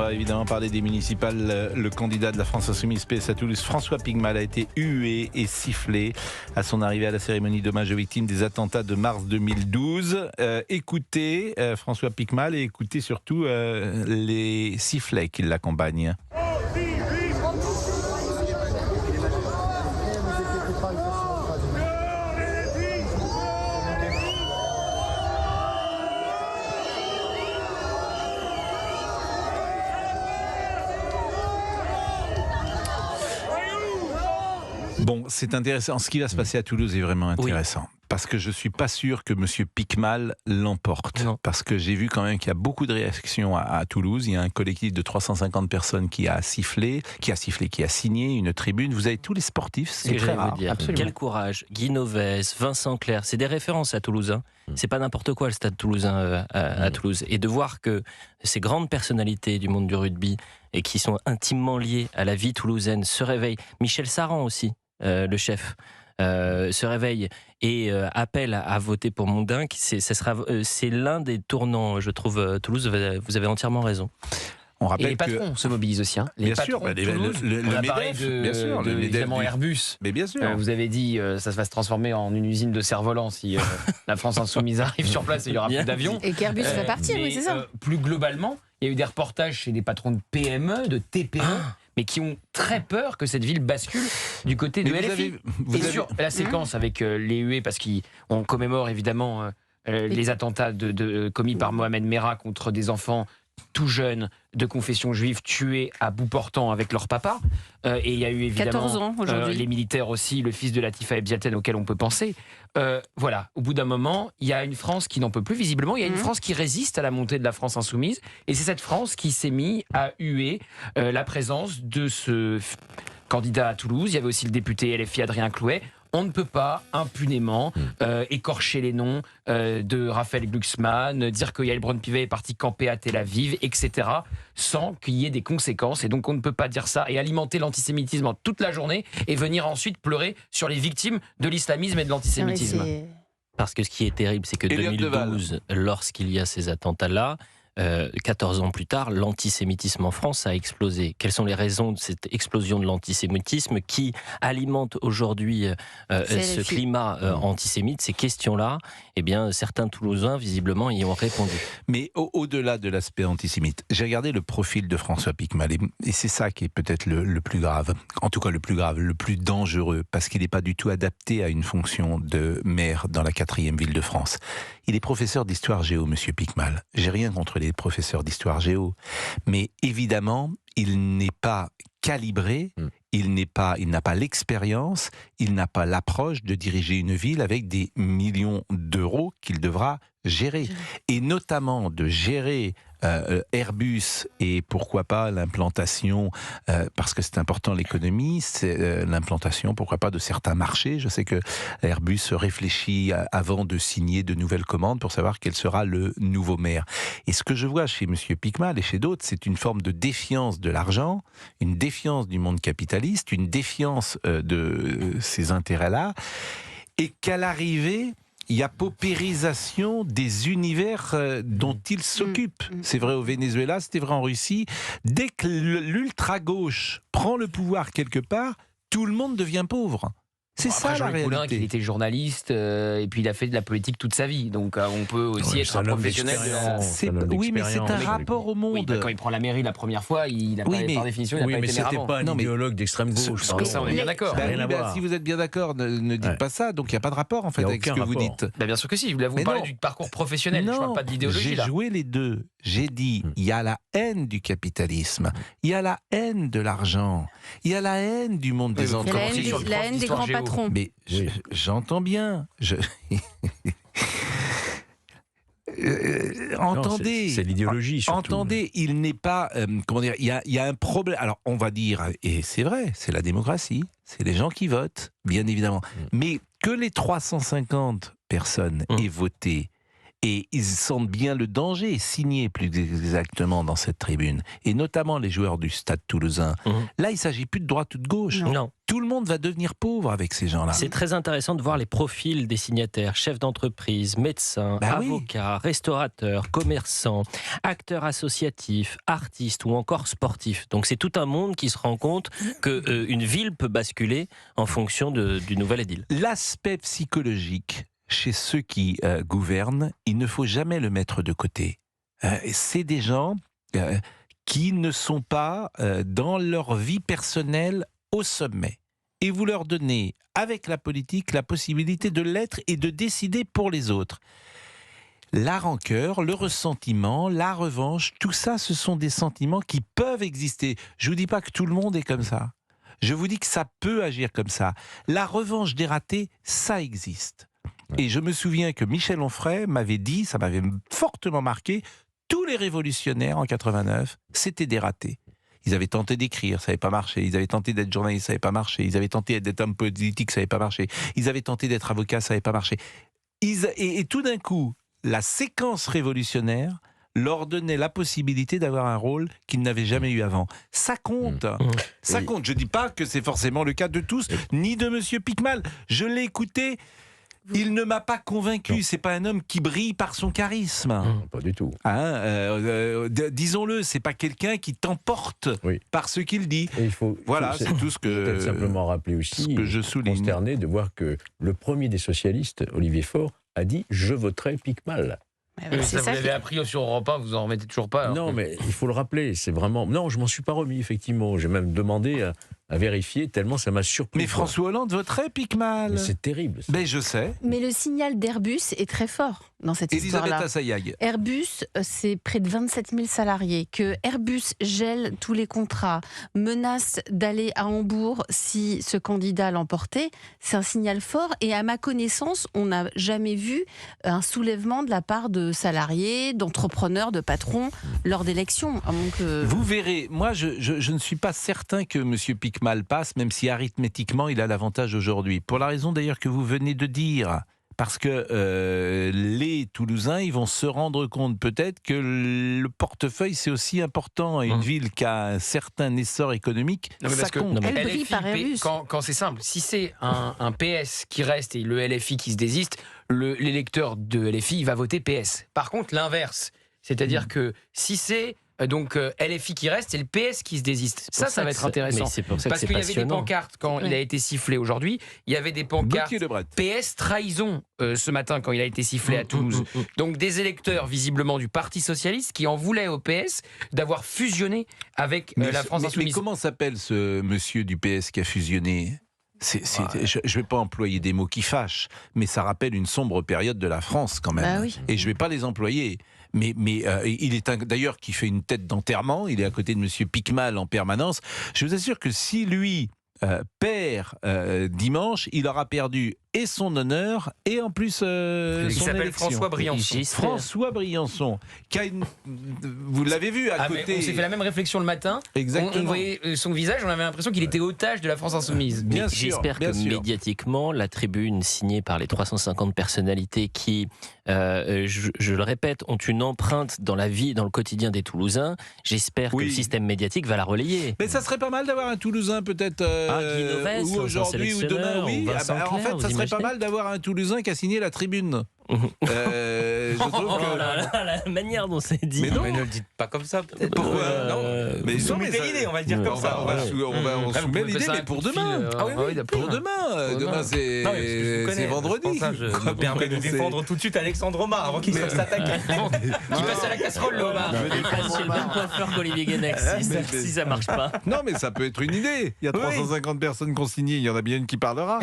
va évidemment parler des municipales. Le candidat de la France Insoumise PS à Toulouse, François Picmal, a été hué et sifflé à son arrivée à la cérémonie d'hommage aux victimes des attentats de mars 2012. Écoutez François Picmal et écoutez surtout les sifflets qui l'accompagnent. Bon, c'est intéressant. Ce qui va se passer à Toulouse est vraiment intéressant. Oui. Parce que je ne suis pas sûr que M. Picmal l'emporte. Non. Parce que j'ai vu quand même qu'il y a beaucoup de réactions à Toulouse. Il y a un collectif de 350 personnes qui a sifflé, qui a signé une tribune. Vous avez tous les sportifs, c'est très rare. Quel courage. Guy Novès, Vincent Clerc, c'est des références à Toulouse. Hein. C'est pas n'importe quoi le stade toulousain à Toulouse. Et de voir que ces grandes personnalités du monde du rugby et qui sont intimement liées à la vie toulousaine se réveillent. Michel Saran aussi. Le chef se réveille et appelle à voter pour Mondin. C'est l'un des tournants, je trouve, Toulouse. Vous avez entièrement raison. On rappelle et les patrons se mobilisent aussi. Les bien patrons sûr, Toulouse, on a parlé évidemment Airbus. Mais bien sûr. Vous avez dit ça va se transformer en une usine de cerfs-volants si la France Insoumise arrive sur place et il n'y aura plus d'avions. Et qu'Airbus va partir, oui, c'est ça. Plus globalement, il y a eu des reportages chez des patrons de PME, de TPE, mais qui ont très peur que cette ville bascule du côté de LFI. Sur la séquence avec les huées, parce qu'on commémore évidemment les attentats commis par Mohamed Merah contre des enfants tout jeunes de confession juive tués à bout portant avec leur papa. Et il y a eu évidemment 14 ans aujourd'hui. Les militaires aussi, le fils de Latifa Ebziaten auquel on peut penser. Voilà, au bout d'un moment, il y a une France qui n'en peut plus visiblement. Il y a une France qui résiste à la montée de la France insoumise. Et c'est cette France qui s'est mise à huer la présence de ce candidat à Toulouse. Il y avait aussi le député LFI Adrien Clouet. On ne peut pas impunément écorcher les noms de Raphaël Glucksmann, dire que Yael Braun-Pivet est parti camper à Tel Aviv, etc., sans qu'il y ait des conséquences. Et donc on ne peut pas dire ça et alimenter l'antisémitisme toute la journée et venir ensuite pleurer sur les victimes de l'islamisme et de l'antisémitisme. Parce que ce qui est terrible, c'est que 2012, lorsqu'il y a ces attentats-là, 14 ans plus tard, l'antisémitisme en France a explosé. Quelles sont les raisons de cette explosion de l'antisémitisme qui alimente aujourd'hui ce climat antisémite, ces questions-là? Eh bien, certains Toulousains, visiblement, y ont répondu. Mais au-delà de l'aspect antisémite, j'ai regardé le profil de François Picmal et c'est ça qui est peut-être le plus grave. En tout cas, le plus grave, le plus dangereux, parce qu'il n'est pas du tout adapté à une fonction de maire dans la 4e ville de France. Il est professeur d'histoire géo, Monsieur Picmal. J'ai rien contre les professeurs d'histoire géo, mais évidemment, il n'est pas calibré, il n'a pas l'expérience, il n'a pas l'approche de diriger une ville avec des millions d'euros qu'il devra gérer. Et notamment de gérer Airbus et pourquoi pas l'implantation, parce que c'est important l'économie, c'est l'implantation, pourquoi pas, de certains marchés. Je sais que Airbus réfléchit avant de signer de nouvelles commandes pour savoir quel sera le nouveau maire. Et ce que je vois chez M. Picmal et chez d'autres, c'est une forme de défiance de l'argent, une défiance du monde capitaliste, une défiance de ces intérêts-là, et qu'à l'arrivée, il y a paupérisation des univers dont il s'occupe. C'est vrai au Venezuela, c'était vrai en Russie. Dès que l'ultra-gauche prend le pouvoir quelque part, tout le monde devient pauvre. C'est ça la réalité. Il était journaliste et puis il a fait de la politique toute sa vie. Donc on peut aussi être un professionnel. Oui, mais c'est un rapport au monde. Oui, quand il prend la mairie la première fois, il n'a pas, par définition, il n'a pas été maire avant. Pas un idéologue d'extrême gauche. Ça, on est bien d'accord. Si vous êtes bien d'accord, ne dites pas ça. Donc il n'y a pas de rapport en fait avec ce que vous dites. Bien sûr que si. Vous parlez du parcours professionnel. Je ne parle pas d'idéologie. J'ai joué les deux. J'ai dit, il y a la haine du capitalisme, il y a la haine de l'argent, il y a la haine du monde des entreprises. La haine des grands patrons. Mais j'entends bien. Entendez, c'est l'idéologie surtout. Entendez, il n'est pas comment dire. Il y a un problème. Alors on va dire, et c'est vrai, c'est la démocratie, c'est les gens qui votent, bien évidemment. Mais que les 350 personnes aient voté Et ils sentent bien le danger, signé plus exactement dans cette tribune. Et notamment les joueurs du Stade Toulousain. Là, il ne s'agit plus de droite ou de gauche. Non. Tout le monde va devenir pauvre avec ces gens-là. C'est très intéressant de voir les profils des signataires, chefs d'entreprise, médecins, avocats, restaurateurs, commerçants, acteurs associatifs, artistes ou encore sportifs. Donc c'est tout un monde qui se rend compte qu'une ville peut basculer en fonction du nouvel édile. L'aspect psychologique chez ceux qui gouvernent, il ne faut jamais le mettre de côté. C'est des gens qui ne sont pas dans leur vie personnelle au sommet. Et vous leur donnez, avec la politique, la possibilité de l'être et de décider pour les autres. La rancœur, le ressentiment, la revanche, tout ça, ce sont des sentiments qui peuvent exister. Je ne vous dis pas que tout le monde est comme ça. Je vous dis que ça peut agir comme ça. La revanche des ratés, ça existe. Et je me souviens que Michel Onfray m'avait dit, ça m'avait fortement marqué, tous les révolutionnaires en 89, c'était des ratés. Ils avaient tenté d'écrire, ça n'avait pas marché. Ils avaient tenté d'être journalistes, ça n'avait pas marché. Ils avaient tenté d'être homme politique, ça n'avait pas marché. Ils avaient tenté d'être avocats, ça n'avait pas marché. Et tout d'un coup, la séquence révolutionnaire leur donnait la possibilité d'avoir un rôle qu'ils n'avaient jamais eu avant. Ça compte. Ça compte. Je ne dis pas que c'est forcément le cas de tous, ni de Monsieur Piquemal. Je l'ai écouté. Il ne m'a pas convaincu. C'est pas un homme qui brille par son charisme. Pas du tout. Disons-le, c'est pas quelqu'un qui t'emporte par ce qu'il dit. Et il faut, c'est tout ce que. Peut-être simplement rappeler aussi, ce que je souligne. Consterné de voir que le premier des socialistes, Olivier Faure, a dit « Je voterai Piquemal ». Ça, vous l'avez appris sur Europe 1, vous en remettez toujours pas. Non, mais il faut le rappeler, c'est vraiment... Non, je m'en suis pas remis, effectivement. J'ai même demandé à vérifier, tellement ça m'a surpris. Mais François Hollande voterait Piquemal. Mais c'est terrible. Mais je sais. Mais le signal d'Airbus est très fort dans cette histoire-là. Elisabeth Assayag. Airbus, c'est près de 27 000 salariés. Que Airbus gèle tous les contrats, menace d'aller à Hambourg si ce candidat l'emportait, c'est un signal fort. Et à ma connaissance, on n'a jamais vu un soulèvement de la part de salariés, d'entrepreneurs, de patrons lors d'élections. Vous verrez, moi je ne suis pas certain que M. Piquemal passe, même si arithmétiquement il a l'avantage aujourd'hui. Pour la raison d'ailleurs que vous venez de dire. Parce que les Toulousains, ils vont se rendre compte peut-être que le portefeuille, c'est aussi important. Et une ville qui a un certain essor économique, ça compte. Elle brille par Airbus. Quand c'est simple, si c'est un PS qui reste et le LFI qui se désiste, l'électeur de LFI, il va voter PS. Par contre, l'inverse, c'est-à-dire que si c'est... Donc LFI qui reste, c'est le PS qui se désiste. Ça va être intéressant. Mais c'est pour ça parce qu'il y avait des pancartes quand il a été sifflé aujourd'hui. Il y avait des pancartes PS trahison ce matin quand il a été sifflé à Toulouse. Donc des électeurs visiblement du Parti Socialiste qui en voulaient au PS d'avoir fusionné avec la France Insoumise. Mais comment s'appelle ce monsieur du PS qui a fusionné ? Je ne vais pas employer des mots qui fâchent, mais ça rappelle une sombre période de la France quand même. Bah oui. Et je ne vais pas les employer. Mais il est d'ailleurs qui fait une tête d'enterrement. Il est à côté de Monsieur Piquemal en permanence. Je vous assure que si lui perd dimanche, il aura perdu et son honneur et en plus il son s'appelle élection. François Briançon. François Briançon, qui a vous l'avez vu à côté. On s'est fait la même réflexion le matin. Exactement. On voyait son visage, on avait l'impression qu'il était otage de la France Insoumise. Bien sûr, j'espère que médiatiquement, la tribune signée par les 350 personnalités qui, je le répète, ont une empreinte dans la vie, dans le quotidien des Toulousains, j'espère que le système médiatique va la relayer. Mais ça serait pas mal d'avoir un Toulousain peut-être ou aujourd'hui ou demain. Oui, en fait, ça serait pas mal d'avoir un Toulousain qui a signé la tribune. Je trouve que... la manière dont c'est dit. Mais non, mais ne le dites pas comme ça, peut-être. Pourquoi Non, mais soumettez l'idée, on va le dire comme ça. On soumet l'idée, mais pour demain. Pour demain. Demain, c'est vendredi. Je me permets de défendre tout de suite Alexandre Omar avant qu'il se s'attaque. Qui passe à la casserole, le Omar. Il passe chez le même coiffeur qu'Olivier Guénec, si ça marche pas. Non, mais ça peut être une idée. Il y a 350 personnes qui ont signé, il y en a bien une qui parlera.